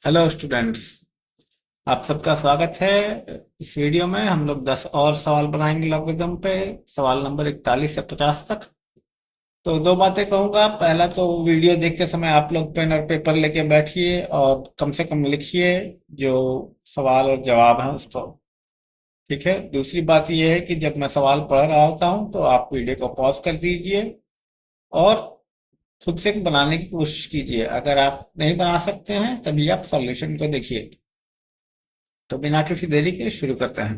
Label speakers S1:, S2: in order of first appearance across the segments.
S1: Hello students. आप सबका स्वागत है। इस वीडियो में हम लोग 10 और सवाल बनाएंगे लॉगरिदम पे। सवाल नंबर 41 से 50 तक। तो दो बातें कहूंगा। पहला तो वीडियो देखते समय आप लोग पेन और पेपर लेके बैठिए और कम से कम लिखिए जो सवाल और जवाब है उसको। ठीक है। दूसरी बात यह है कि जब मैं सवाल पढ़ रहा होता हूं तो आप वीडियो को पॉज कर दीजिए और खुद से बनाने की कोशिश कीजिए। अगर आप नहीं बना सकते हैं तभी आप सॉल्यूशन को देखिए। तो बिना किसी देरी के शुरू करते हैं।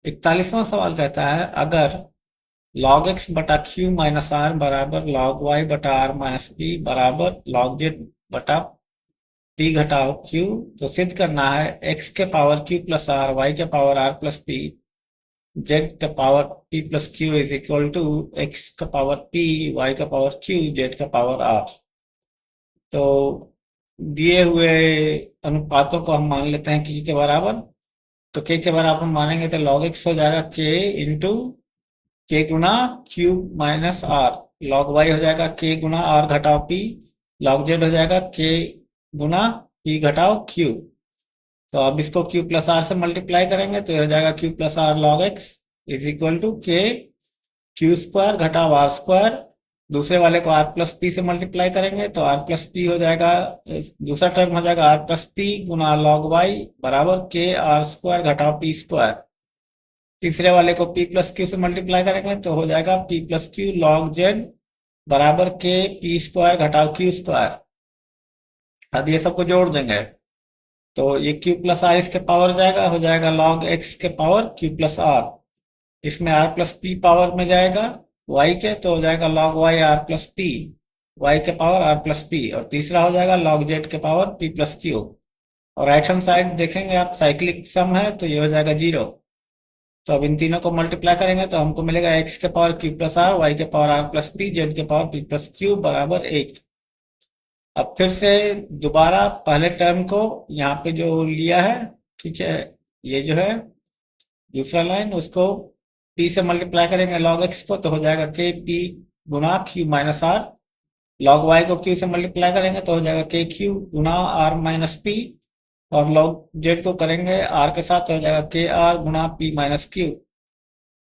S1: 41वां सवाल कहता है, अगर log x बटा क्यू माइनस आर बराबर log y बटा आर माइनस पी बराबर log z बटा पी घटाओ क्यू, तो सिद्ध करना है x के power q plus r, y के power r plus p, z के power p plus q is equal to x का पावर p, y का पावर q, z का पावर r। तो दिए हुए अनुपातों को हम मान लेते हैं k के बराबर। तो k के बराबर मानेंगे तो log x हो जाएगा k इंटू के गुना q minus r. Log y हो जाएगा के गुना आर घटाओ पी। लॉग जेड हो जाएगा के गुना पी घटाओ क्यू। तो अब इसको क्यू प्लस आर से मल्टीप्लाई करेंगे तो ये हो जाएगा q plus r log x is equal to k q square घटाओ आर स्क्वायर। दूसरे वाले को आर प्लस पी से मल्टीप्लाई करेंगे तो आर प्लस पी हो जाएगा, दूसरा टर्म हो जाएगा आर प्लस पी गुना लॉग वाई बराबर के आर स्क्वायर घटाओ पी स्क्वायर। तीसरे वाले को p प्लस क्यू से मल्टीप्लाई करेंगे तो हो जाएगा p plus q log z बराबर के पी स्क्वायर घटाओ क्यू स्क्वायर। अब ये सबको जोड़ देंगे तो ये q प्लस आर इसके पावर जाएगा, हो जाएगा लॉग x के पावर q प्लस आर। इसमें r प्लस पी पावर में जाएगा y के, तो हो जाएगा log y r plus p, y के पावर r प्लस पी। और तीसरा हो जाएगा लॉग z के पावर p प्लस क्यू। और राइट हैंड साइड देखेंगे आप, साइक्लिक सम है तो ये हो जाएगा 0। तो अब इन तीनों को मल्टीप्लाई करेंगे तो हमको मिलेगा x के power q plus r, y के power r plus p, z के पावर p प्लस क्यू बराबर 1। अब फिर से दोबारा पहले टर्म को यहाँ पे जो लिया है, ठीक है, ये जो है दूसरा लाइन, उसको p से मल्टीप्लाई करेंगे log x को तो हो जाएगा k p गुना q minus r. log y को q से मल्टीप्लाई करेंगे तो हो जाएगा k q गुना r माइनस p। और log z को करेंगे r के साथ तो हो जाएगा k r गुना p माइनस क्यू।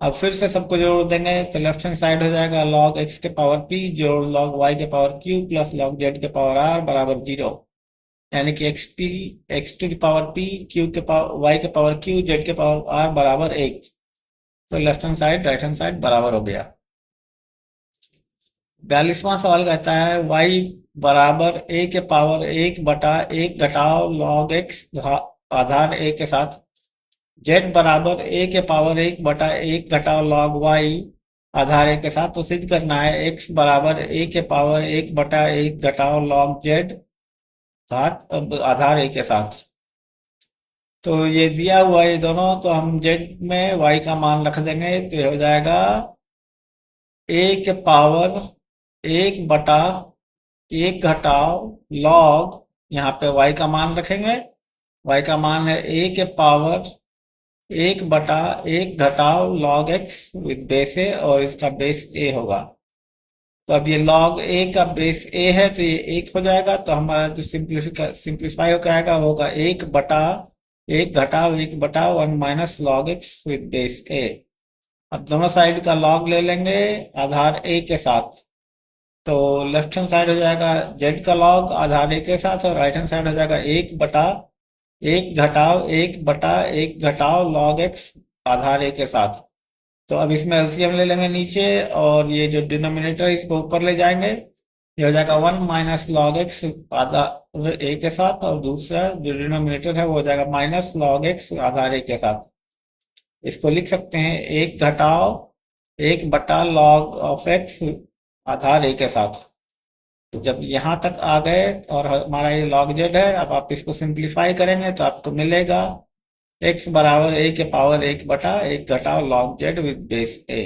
S1: अब फिर से सबको जोड़ देंगे तो लेफ्ट हैंड साइड हो जाएगा log x के पावर p जोड़ log y के power q plus log z के पावर r बराबर 0। यानी कि x to the power p, q के पावर y के पावर q, z के पावर r बराबर 1। तो left hand side right hand side बराबर हो गया। 42वां सवाल कहता है y बराबर a के पावर 1 बटा 1 घटाओ log x आधार a के साथ, z बराबर a के पावर 1 बटा 1 घटाओ log y आधार a के साथ। तो सिद्ध करना है x बराबर a के पावर 1 बटा 1 घटाओ log z घात आधार a के साथ। तो ये दिया हुआ है ये दोनों, तो हम z में y का मान रख देंगे तो ये हो जाएगा a के पावर 1 बटा 1 घटाओ log, यहाँ पे y का मान रखेंगे, y का मान है a के पावर 1 बटा 1 घटाओ log x विद बेस ए, और इसका बेस a होगा। तो अब ये log a का बेस a है तो ये 1 हो जाएगा। तो हमारा जो सिंप्लीफाई होकर आएगा वो होगा 1 बटा 1 घटाओ 1 बटा 1 minus log x with base a। अब दोनों साइड का log ले लेंगे आधार a के साथ। तो लेफ्ट हैंड साइड हो जाएगा z का log आधार a के साथ, और राइट हैंड साइड हो जाएगा 1 बटा 1 घटाओ 1 बटा 1 घटाओ log x आधार a के साथ। तो अब इसमें एलसीएम ले लेंगे नीचे, और ये जो डिनोमिनेटर इसको ऊपर ले जाएंगे, ये हो जाएगा 1 minus log x Aadhaar a के साथ, और दूसरा जो डिनोमिनेटर है वो हो जाएगा minus log x Aadhaar a के साथ। इसको लिख सकते हैं 1 घटाओ 1 बटा log of x Aadhaar a के साथ। तो जब यहाँ तक आ गए और हमारा ये log z है, अब आप इसको सिंप्लीफाई करेंगे तो आपको मिलेगा x बराबर a के पावर 1 बटा 1 घटाओ log z with base a।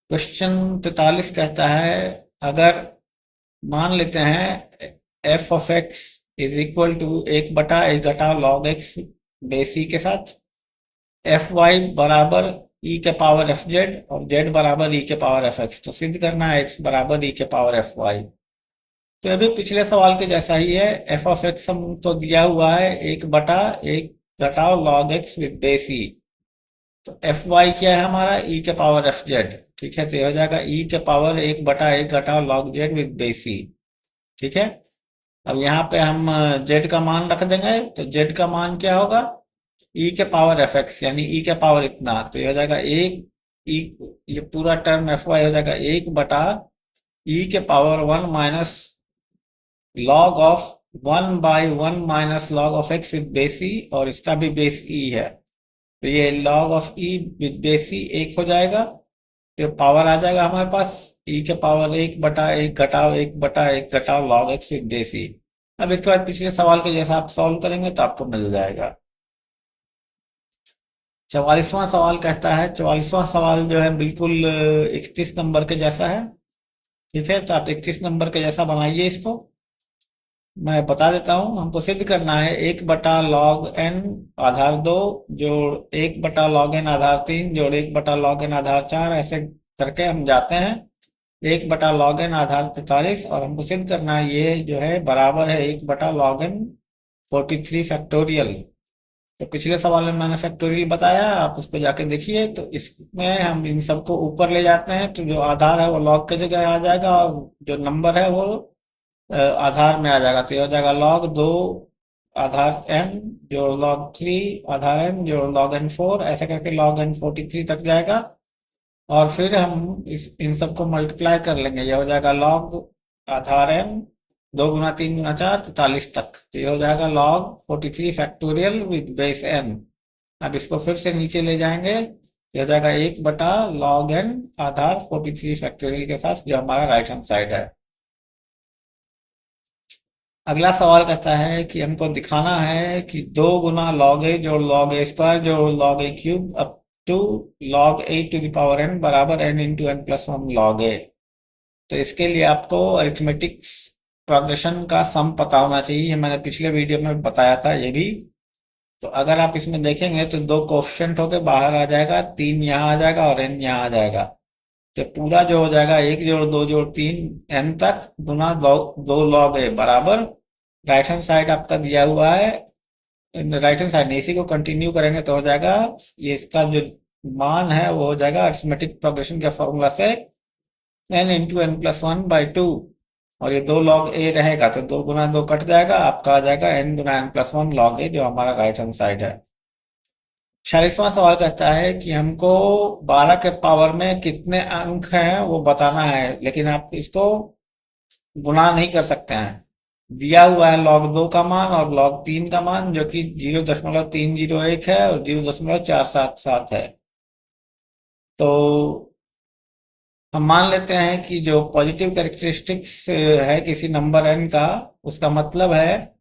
S1: Question 43 कहता है, अगर मान लेते हैं f of x is equal to 1 बटा 1 घटाओ log x बेस e के साथ, एफ वाई बराबर ई के पावर एफ जेड और जेड बराबर ई के पावर एफ एक्स। तो सिद्ध करना है एक्स बराबर ई के पावर एफ वाई। तो अभी पिछले सवाल के जैसा ही है। एफ ऑफ एक्स हमको दिया हुआ है 1/1 घटाओ लॉग एक्स विद बेस ई। तो एफ वाई क्या है हमारा, ई के पावर एफ जेड। ठीक है, तो ये हो जाएगा ई के पावर 1/1 घटाओ लॉग जेड विद बेस ई। ठीक है, अब यहाँ पे हम जेड का मान रख देंगे, तो जेड का मान क्या होगा, ई के पावर एफ एक्स, यानी ई के पावर इतना। तो ये हो जाएगा एक ई, ये पूरा टर्म एफ वाई हो जाएगा 1/ई के power 1 minus log of 1/1 minus log of x with base e, और इसका भी बेस ई है। तो ये log of e with base e 1 हो जाएगा। तो पावर आ जाएगा हमारे पास ई के पावर 1/1 घटाओ 1/1 घटाओ लॉग एक्स विद बेस ई। अब इसके बाद पिछले सवाल के जैसा आप सॉल्व करेंगे तो आपको मिल जाएगा। 44वां सवाल कहता है, 44वां सवाल जो है बिल्कुल 31 नंबर के जैसा है। ठीक है, तो आप 31 नंबर के जैसा बनाइए इसको। मैं बता देता हूँ, हमको सिद्ध करना है 1/log n आधार 2 जोड़ 1/log n आधार 3 जोड़ 1/log n आधार 4, ऐसे करके हम जाते हैं 1/log n आधार 43, और हमको सिद्ध करना है ये जो है बराबर है 1/log n 43 फैक्टोरियल। तो पिछले सवाल में मैंने फैक्टोरियल बताया, आप उसको जाके देखिए। तो इसमें हम इन सबको ऊपर ले जाते हैं, तो जो आधार है वो लॉग की जगह आ जाएगा, और जो नंबर है वो आधार में आ जाएगा। तो ये हो जाएगा log 2 आधार n जोड़ log 3 आधार n जोड़ log n 4, ऐसे करके log n 43 तक जाएगा। और फिर हम इन सबको मल्टीप्लाई कर लेंगे, ये हो जाएगा log आधार n 2 गुना 3 गुना 4 43 तक। तो ये हो जाएगा log 43 factorial with base n। अब इसको फिर से नीचे ले जाएंगे, ये हो जाएगा 1/log n आधार 43 फैक्टोरियल के साथ, जो हमारा राइट हैंड साइड है। अगला सवाल कहता है कि हमको दिखाना है कि 2 गुना लॉग ए जोड़ लॉग ए स्क्वायर जोड़ log a cube up to log a to the power n बराबर n into n plus 1 log a. तो इसके लिए आपको अरिथमेटिक्स प्रोग्रेशन का सम पता होना चाहिए, ये मैंने पिछले वीडियो में बताया था ये भी। तो अगर आप इसमें देखेंगे तो 2 कोफिशिएंट होके बाहर आ जाएगा, 3 यहाँ आ जाएगा और n यहाँ आ जाएगा। तो पूरा जो हो जाएगा 1 जोड़ 2 जोड़ 3 n तक गुना 2 लॉग ए बराबर, राइट हैंड साइड आपका दिया हुआ है, राइट हैंड साइड नहीं, इसी को कंटिन्यू करेंगे तो हो जाएगा ये, इसका जो मान है वो हो जाएगा अरिथमेटिक प्रोग्रेशन के फॉर्मूला से n इंटू n प्लस 1/2, और ये 2 लॉग ए रहेगा तो 2 गुना 2 कट जाएगा, आपका आ जाएगा n गुना n प्लस 1 लॉग ए, जो हमारा राइट हैंड साइड है। 46वां सवाल कहता है कि हमको 12 के पावर में कितने अंक हैं वो बताना है, लेकिन आप इसको गुणा नहीं कर सकते हैं। दिया हुआ है log 2 का मान और log 3 का मान, जो कि 0.301 है और 0.477 है। तो हम मान लेते हैं कि जो पॉजिटिव कैरेक्टरिस्टिक्स है किसी नंबर n का, उसका मतलब है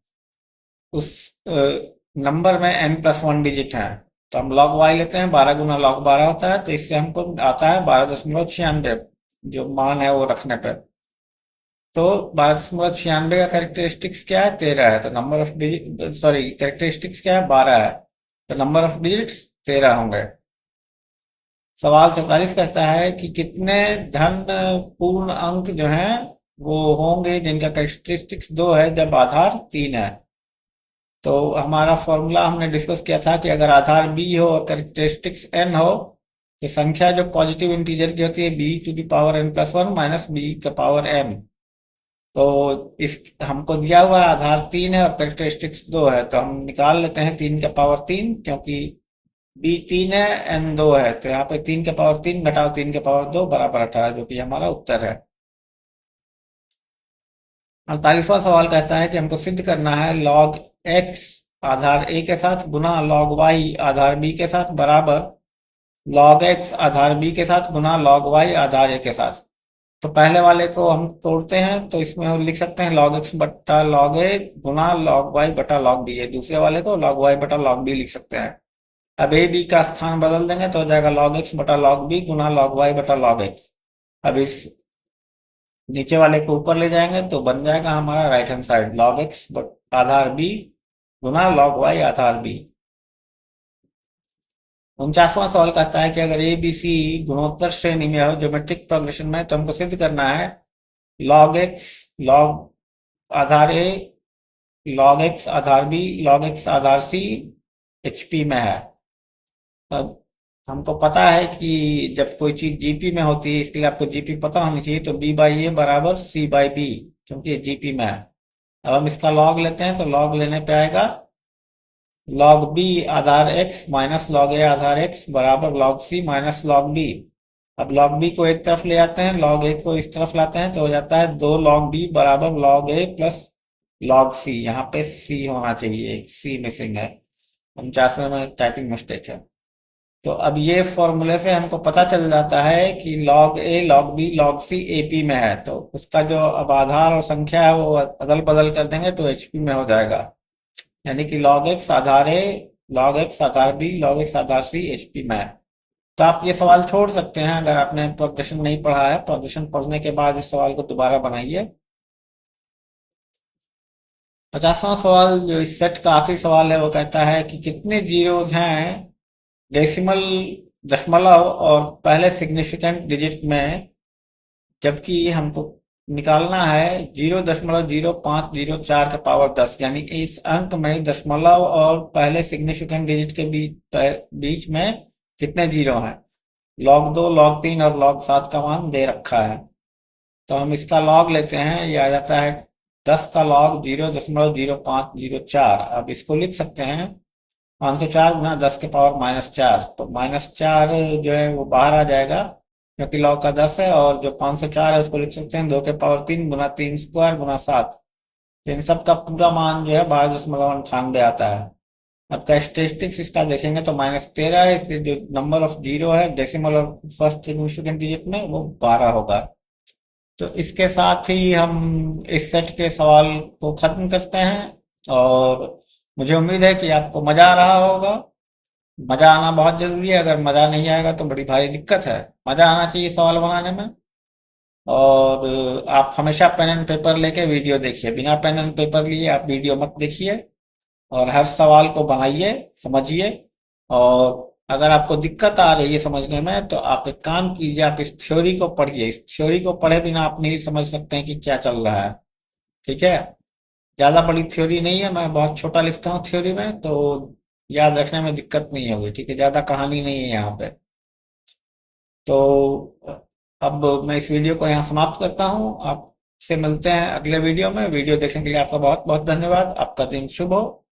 S1: उस नंबर में n प्लस 1 डिजिट है। तो हम log y लेते हैं, 12 गुना log 12 होता है, तो इससे हमको आता है 12.96, जो मान है वो रखने पर। तो 12.96 का कैरेक्टरिस्टिक्स क्या है, 13 है। तो number of digit, sorry, characteristics क्या है, 12 है, तो नंबर ऑफ डिजिट्स 13 होंगे। सवाल 47 कहता है कि कितने धन पूर्ण अंक जो हैं वो होंगे जिनका कैरेक्टरिस्टिक्स 2 है जब आधार 3 है। तो हमारा फॉर्मूला हमने डिस्कस किया था कि अगर आधार b हो और कैरेक्टरिस्टिक्स n हो, तो संख्या जो पॉजिटिव इंटीजर की होती है b to the power n plus 1 minus b का पावर m। तो इस हमको दिया हुआ आधार 3 है और कैरेक्टरिस्टिक्स 2 है, तो हम निकाल लेते हैं 3 का पावर 3, क्योंकि b 3 है n 2 है। तो यहाँ पे 3 का पावर 3 घटाओ 3 का पावर 2 बराबर 18, जो कि हमारा उत्तर है। 48वां सवाल कहता है कि हमको सिद्ध करना है log x आधार a के साथ गुना log y आधार b के साथ बराबर log x आधार b के साथ गुना log y आधार a के साथ। तो पहले वाले को हम तोड़ते हैं, तो इसमें हम लिख सकते हैं log x बट्टा log a Guna log y बटा log b है। दूसरे वाले को log y बटा log b लिख सकते हैं। अब a b का स्थान बदल देंगे तो हो जाएगा log x बटा log b गुना log y बटा log x। अब इस नीचे वाले को ऊपर ले जाएंगे तो बन जाएगा हमारा right hand side log x आधार b गुना log y आधार b। 49वां सवाल कहता है कि अगर ए बी सी गुणोत्तर श्रेणी में हो ज्योमेट्रिक प्रोग्रेशन में, तो हमको सिद्ध करना है log x log आधार ए log x आधार b log x आधार c HP में है। अब हमको पता है कि जब कोई चीज जीपी में होती है, इसके लिए आपको जीपी पता होनी चाहिए, तो बी बाई ए बराबर सी बाई बी, क्योंकि ये जीपी में है। अब हम इसका लॉग लेते हैं, तो लॉग लेने पे आएगा log b Aadhaar x minus log a Aadhaar x बराबर log c minus log b। अब log b को एक तरफ ले आते हैं, log a को इस तरफ लाते हैं, तो हो जाता है 2 log b बराबर log a plus log c। यहाँ पे c होना चाहिए, एक c मिसिंग है, 49वें में टाइपिंग मिस्टेक है। तो अब ये फॉर्मूले से हमको पता चल जाता है कि log a log b log c AP में है, तो उसका जो अब आधार और संख्या है वो अदल बदल कर देंगे तो HP में हो जाएगा। यानी कि log x Aadhaar a log x Aadhaar b log x Aadhaar c HP में है। तो आप ये सवाल छोड़ सकते हैं अगर आपने प्रोग्रेशन नहीं पढ़ा है। प्रोग्रेशन पढ़ने के बाद इस सवाल को दोबारा बनाइए। 50वां सवाल जो इस सेट का आखिरी सवाल है वो कहता है कि कितने जीरोज हैं डेसिमल दशमलव और पहले सिग्निफिकेंट डिजिट में, जबकि हमको निकालना है 0.0504 के पावर 10, यानी कि इस अंक में दशमलव और पहले सिग्निफिकेंट डिजिट के बीच में कितने जीरो हैं। log 2 log 3 और log 7 का मान दे रखा है, तो हम इसका log लेते हैं। ये आ जाता है 10 का log 0.0504। अब इसको लिख सकते हैं 504 गुना 10 के पावर -4, तो -4 जो है वो बाहर आ जाएगा क्योंकि log का 10 है, और जो 504 है उसको लिख सकते हैं 2 के पावर 3 गुना 3 स्क्वायर गुना 7। तो इन सब का पूरा मान जो है 12.98 आता है। अब कैरेक्टरिस्टिक्स इसका देखेंगे तो -13 है, इसलिए जो नंबर ऑफ जीरो है डेसिमल और फर्स्ट सिग्निफिकेंट डिजिट में वो 12 होगा। तो इसके साथ ही हम इस सेट के सवाल को खत्म करते हैं, और मुझे उम्मीद है कि आपको मजा आ रहा होगा। मजा आना बहुत जरूरी है, अगर मजा नहीं आएगा तो बड़ी भारी दिक्कत है। मजा आना चाहिए सवाल बनाने में। और आप हमेशा पेन एंड पेपर लेके वीडियो देखिए, बिना पेन एंड पेपर लिए आप वीडियो मत देखिए। और हर सवाल को बनाइए, समझिए। और अगर आपको दिक्कत आ रही है समझने में तो आप एक काम कीजिए, आप इस थ्योरी को पढ़िए। इस थ्योरी को पढ़े बिना आप नहीं समझ सकते हैं कि क्या चल रहा है। ठीक है, ज़्यादा बड़ी थ्योरी नहीं है, मैं बहुत छोटा लिखता हूँ थ्योरी में, तो याद रखने में दिक्कत नहीं होगी। ठीक है, ज़्यादा कहानी नहीं है यहाँ पे। तो अब मैं इस वीडियो को यहाँ समाप्त करता हूँ। आपसे मिलते हैं अगले वीडियो में। वीडियो देखने के लिए आपका बहुत बहुत धन्यवाद। आपका दिन शुभ हो।